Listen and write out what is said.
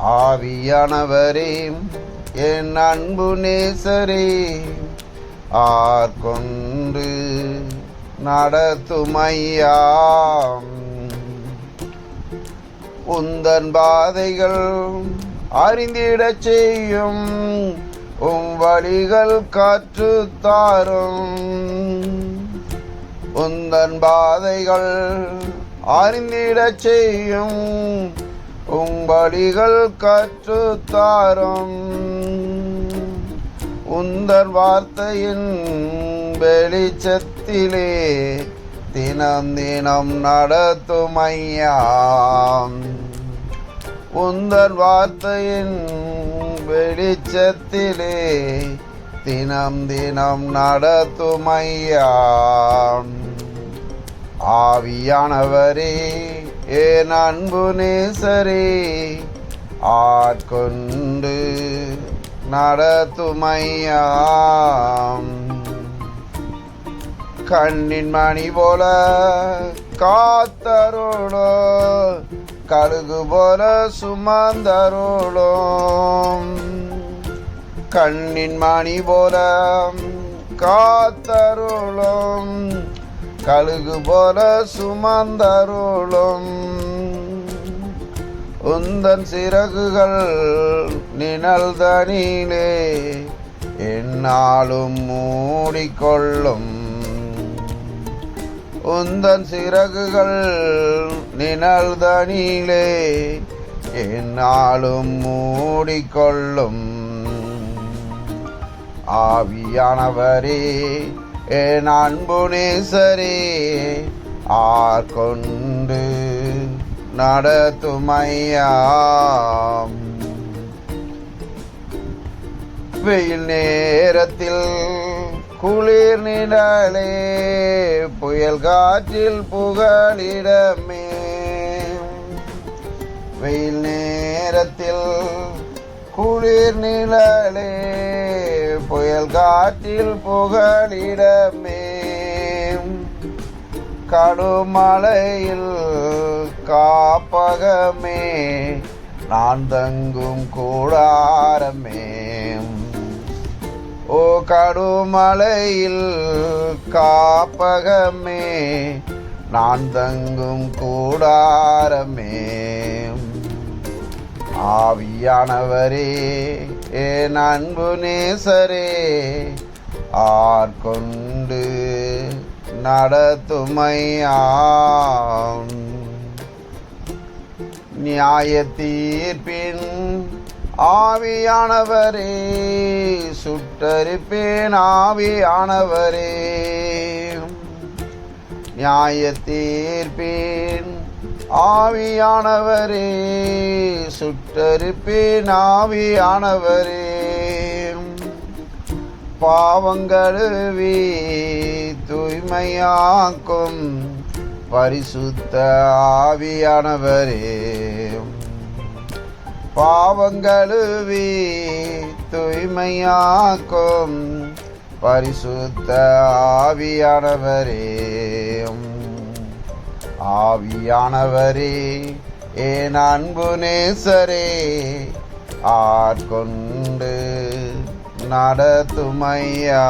ஆவியானவரே என் அன்பு நேசரே, ஆட்கொண்டு நடத்துமையா. உந்தன் பாதைகள் அறிந்திடச் செய்யும், உம் வழிகள் கற்றுத்தாரும். உந்தன் பாதைகள் அறிந்திடச் செய்யும், உம் வழிகள் கற்றுத்தாரும். உந்தன் வார்த்தையின் வெளிச்சத்திலே தினம் தினம் நடத்துமையா. உந்தன் வார்த்தையின் வெளிச்சத்திலே தினம் தினம் நடத்துமையா. ஆவியானவரே என் அன்பு நேசரே, ஆட்கொண்டு நடத்துமையா. கண்ணின் மணி போல காத்தருளோ, கழுகு போல சுமந்தருளும். கண்ணின் மணி போல காத்தருளும், கழுகு போல சுமந்தருளும். உந்தன் சிறகுகள் நிழல் தனிலே எந்நாளும் மூடிக்கொள்ளும். உந்தன் சிறகுகள் நிழல் தனிலே எந்நாளும் மூடிக்கொள்ளும். ஆவியானவரே என் அன்பு நேசரே, ஆட்கொண்டு நடத்துமையா. வெயில் நேரத்தில் குளிர் நிழலே, புயல் காற்றில் புகலிடமே. வெயில் நேரத்தில் குளிர் நிழலே, புயல் காற்றில் புகலிடமே. கடுமழையில் காப்பகமே, நான் தங்கும் கூடாரமே. ஓ கடுமழையில் காப்பகமே, நான் தங்கும் கூடாரமே. ஆவியானவரே என் அன்பு நேசரே, ஆட்கொண்டு நடத்துமையா. நியாய தீர்ப்பின் ஆவியானவரே, சுட்டரிப்பேன் ஆவியானவரே. நியாய தீர்ப்பின் ஆவியானவரே, சுட்டரிப்பேன் ஆவியானவரே. பாவங்கழுவி தூய்மையாக்கும் பரிசுத்த ஆவியானவரே. பாவங்கழுவி தூய்மையாக்கும் பரிசுத்த ஆவியானவரே. ஆவியானவரே என் அன்பு நேசரே, ஆட்கொண்டு நடத்துமையா.